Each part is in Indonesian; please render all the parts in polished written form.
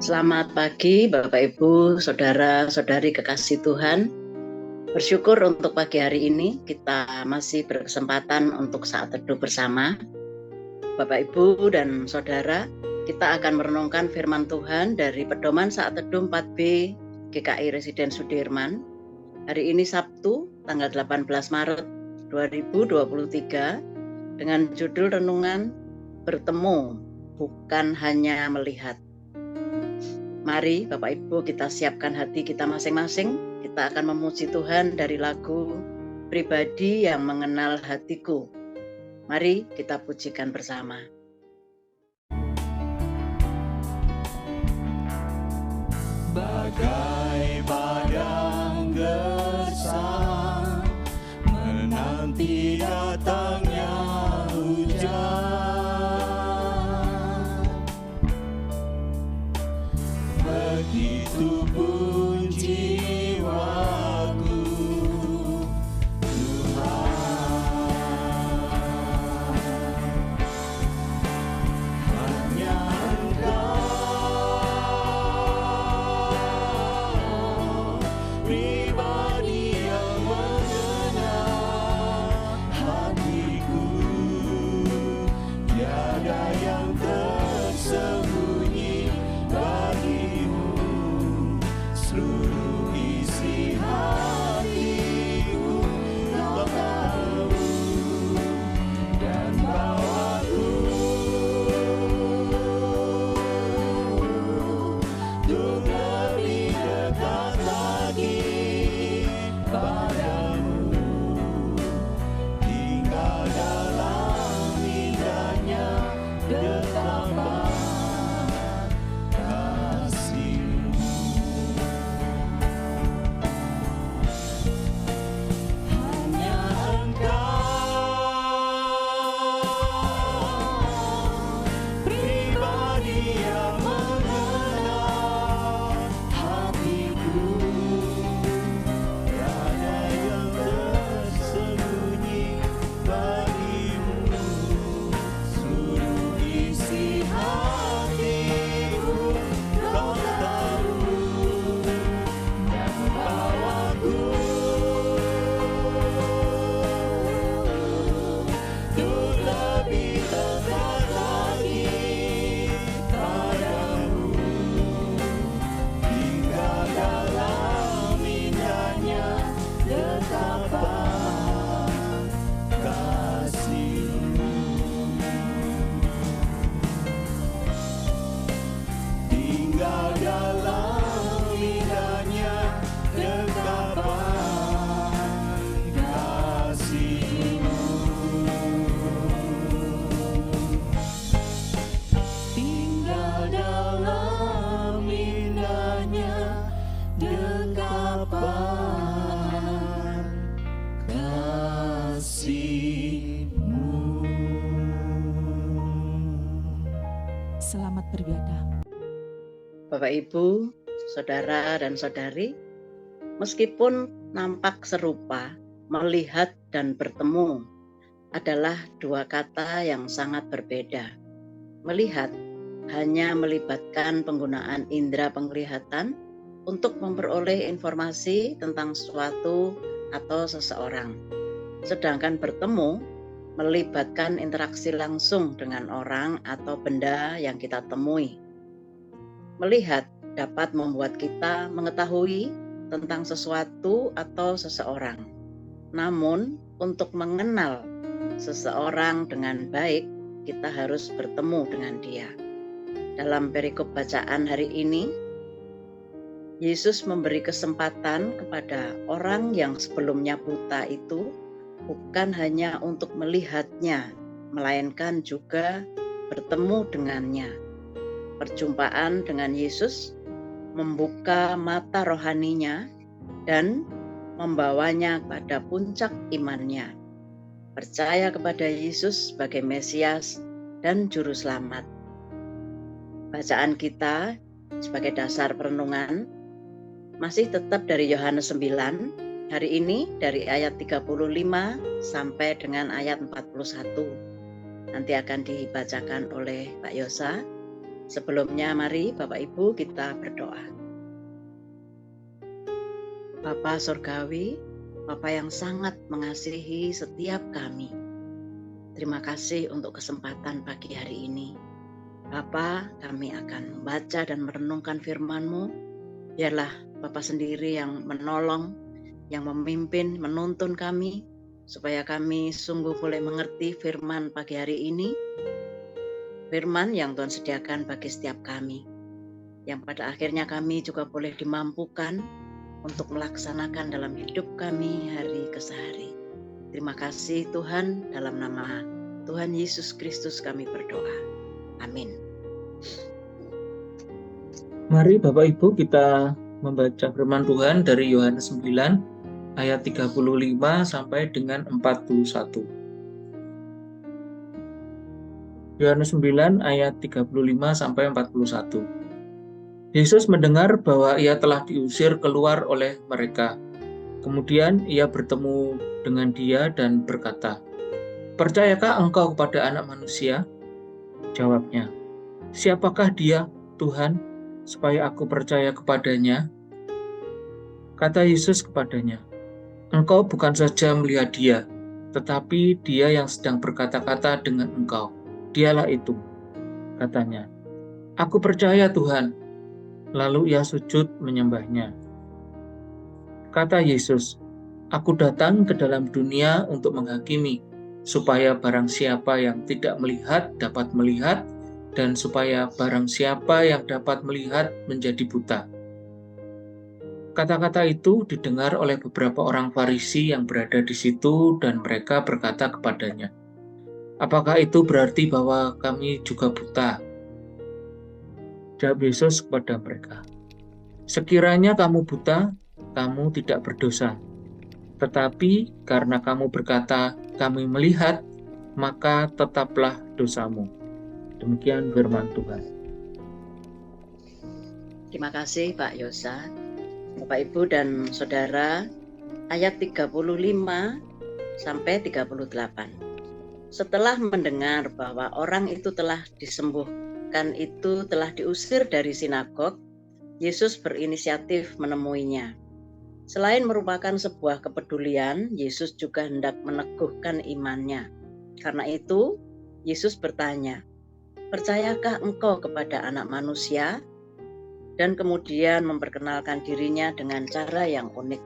Selamat pagi Bapak Ibu, Saudara-saudari kekasih Tuhan. Bersyukur untuk pagi hari ini kita masih berkesempatan untuk saat teduh bersama. Bapak Ibu dan Saudara, kita akan merenungkan firman Tuhan dari pedoman saat teduh 4B GKI Residen Sudirman. Hari ini Sabtu, tanggal 18 Maret 2023 dengan judul renungan Bertemu Bukan Hanya Melihat. Mari Bapak Ibu kita siapkan hati kita masing-masing. Kita akan memuji Tuhan dari lagu Pribadi yang Mengenal Hatiku. Mari kita pujikan bersama. Bagai padang gersang menanti datangnya hujan, begitu pun jiwaku, Tuhan, hanya Engkau pribadi yang mengenal hatiku, tiada yang tersembunyi bagimu, seluruh isi hatiku Kau tahu, dan bawaku untuk lebih dekat lagi padamu, tinggal dalam indahnya dekapan kasih-Mu. Hanya Engkau pribadi yang mengenal hatiku, tiada yang tersembunyi bagimu, seluruh isi hatiku Kau tahu, dan bawaku untuk lebih dekat lagi padamu, tinggal dalam indahnya dekapan kasih-Mu, tinggal dalam indahnya dekapan kasih-Mu, tinggal dalam indahnya dekapan kasih-Mu. Selamat beribadah. Bapak Ibu, Saudara dan Saudari, meskipun nampak serupa, melihat dan bertemu adalah dua kata yang sangat berbeda. Melihat hanya melibatkan penggunaan indera penglihatan untuk memperoleh informasi tentang sesuatu atau seseorang. Sedangkan bertemu melibatkan interaksi langsung dengan orang atau benda yang kita temui. Melihat dapat membuat kita mengetahui tentang sesuatu atau seseorang. Namun, untuk mengenal seseorang dengan baik, kita harus bertemu dengan dia. Dalam perikop bacaan hari ini, Yesus memberi kesempatan kepada orang yang sebelumnya buta itu bukan hanya untuk melihatnya, melainkan juga bertemu dengannya. Perjumpaan dengan Yesus membuka mata rohaninya dan membawanya pada puncak imannya. Percaya kepada Yesus sebagai Mesias dan Juru Selamat. Bacaan kita sebagai dasar perenungan masih tetap dari Yohanes 9, hari ini dari ayat 35 sampai dengan ayat 41. Nanti akan dibacakan oleh Pak Yosa. Sebelumnya mari Bapak Ibu kita berdoa. Bapa Surgawi, Bapa yang sangat mengasihi setiap kami. Terima kasih untuk kesempatan pagi hari ini. Bapa, kami akan membaca dan merenungkan firman-Mu. Biarlah Bapa sendiri yang menolong, yang memimpin, menuntun kami, supaya kami sungguh boleh mengerti firman pagi hari ini. Firman yang Tuhan sediakan bagi setiap kami. Yang pada akhirnya kami juga boleh dimampukan untuk melaksanakan dalam hidup kami hari ke hari. Terima kasih Tuhan, dalam nama Tuhan Yesus Kristus kami berdoa. Amin. Mari Bapak Ibu kita membaca firman Tuhan dari Yohanes 9 ayat 35 sampai dengan 41. Yohanes 9 ayat 35 sampai 41. Yesus mendengar bahwa ia telah diusir keluar oleh mereka. Kemudian ia bertemu dengan dia dan berkata, "Percayakah engkau kepada Anak Manusia?" Jawabnya, "Siapakah dia, Tuhan, supaya aku percaya kepadanya?" Kata Yesus kepadanya, "Engkau bukan saja melihat dia, tetapi dia yang sedang berkata-kata dengan engkau. Dialah itu," katanya. "Aku percaya Tuhan." Lalu ia sujud menyembahnya. Kata Yesus, "Aku datang ke dalam dunia untuk menghakimi, supaya barang siapa yang tidak melihat dapat melihat, dan supaya barang siapa yang dapat melihat menjadi buta." Kata-kata itu didengar oleh beberapa orang Farisi yang berada di situ, dan mereka berkata kepadanya, "Apakah itu berarti bahwa kami juga buta?" Jawab Yesus kepada mereka, "Sekiranya kamu buta, kamu tidak berdosa. Tetapi karena kamu berkata, 'Kami melihat,' maka tetaplah dosamu." Demikian firman Tuhan. Terima kasih Pak Yosa. Bapak Ibu dan Saudara, ayat 35 sampai 38. Setelah mendengar bahwa orang itu telah disembuhkan, itu telah diusir dari sinagog, Yesus berinisiatif menemuinya. Selain merupakan sebuah kepedulian, Yesus juga hendak meneguhkan imannya. Karena itu, Yesus bertanya, "Percayakah engkau kepada Anak Manusia?" Dan kemudian memperkenalkan dirinya dengan cara yang unik.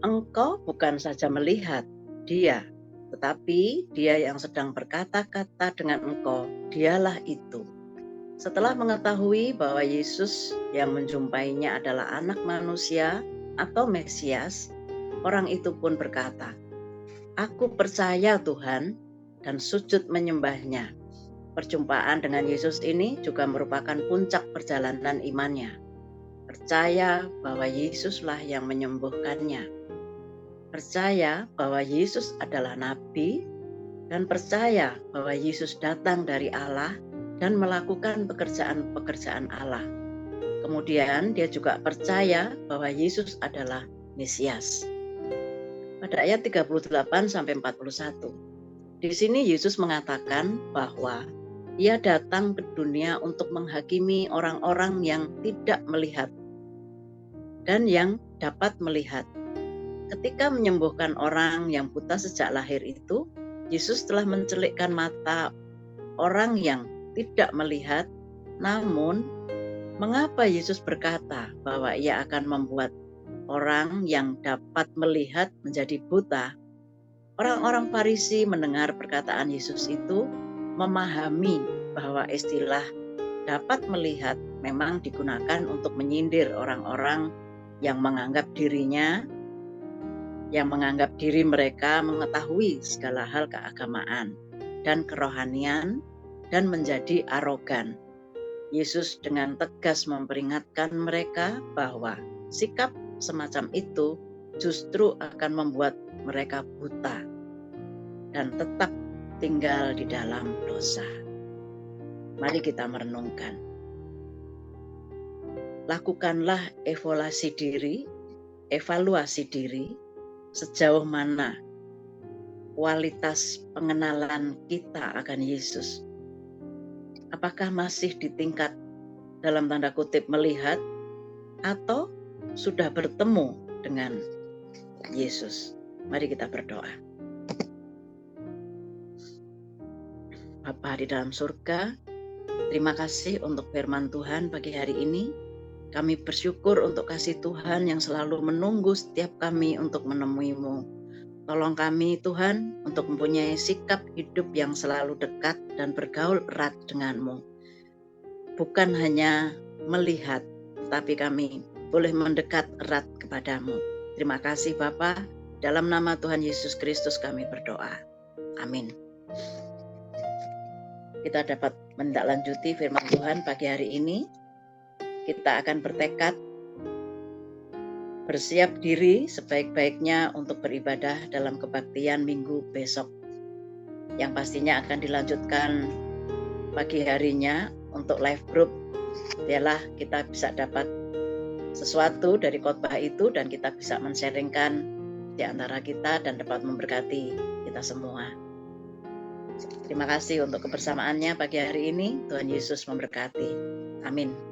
Engkau bukan saja melihat dia, tetapi dia yang sedang berkata-kata dengan engkau, dialah itu. Setelah mengetahui bahwa Yesus yang menjumpainya adalah Anak Manusia atau Mesias, orang itu pun berkata, "Aku percaya Tuhan," dan sujud menyembahnya. Perjumpaan dengan Yesus ini juga merupakan puncak perjalanan imannya. Percaya bahwa Yesuslah yang menyembuhkannya. Percaya bahwa Yesus adalah nabi, dan percaya bahwa Yesus datang dari Allah dan melakukan pekerjaan-pekerjaan Allah. Kemudian dia juga percaya bahwa Yesus adalah Mesias. Pada ayat 38 sampai 41. Di sini Yesus mengatakan bahwa ia datang ke dunia untuk menghakimi orang-orang yang tidak melihat dan yang dapat melihat. Ketika menyembuhkan orang yang buta sejak lahir itu, Yesus telah mencelikkan mata orang yang tidak melihat. Namun, mengapa Yesus berkata bahwa ia akan membuat orang yang dapat melihat menjadi buta? Orang-orang Farisi mendengar perkataan Yesus itu memahami bahwa istilah dapat melihat memang digunakan untuk menyindir orang-orang yang menganggap diri mereka mengetahui segala hal keagamaan dan kerohanian dan menjadi arogan. Yesus dengan tegas memperingatkan mereka bahwa sikap semacam itu justru akan membuat mereka buta dan tetap tinggal di dalam dosa. Mari kita merenungkan. Lakukanlah evaluasi diri, sejauh mana kualitas pengenalan kita akan Yesus. Apakah masih di tingkat dalam tanda kutip melihat atau sudah bertemu dengan Yesus? Mari kita berdoa. Bapa di dalam surga, terima kasih untuk firman Tuhan pagi hari ini. Kami bersyukur untuk kasih Tuhan yang selalu menunggu setiap kami untuk menemui-Mu. Tolong kami Tuhan untuk mempunyai sikap hidup yang selalu dekat dan bergaul erat dengan-Mu. Bukan hanya melihat, tapi kami boleh mendekat erat kepada-Mu. Terima kasih Bapa, dalam nama Tuhan Yesus Kristus kami berdoa. Amin. Kita dapat menindaklanjuti firman Tuhan pagi hari ini. Kita akan bertekad bersiap diri sebaik-baiknya untuk beribadah dalam kebaktian minggu besok, yang pastinya akan dilanjutkan pagi harinya untuk live group. Biarlah kita bisa dapat sesuatu dari khotbah itu dan kita bisa men-sharingkan di antara kita dan dapat memberkati kita semua. Terima kasih untuk kebersamaannya pagi hari ini. Tuhan Yesus memberkati. Amin.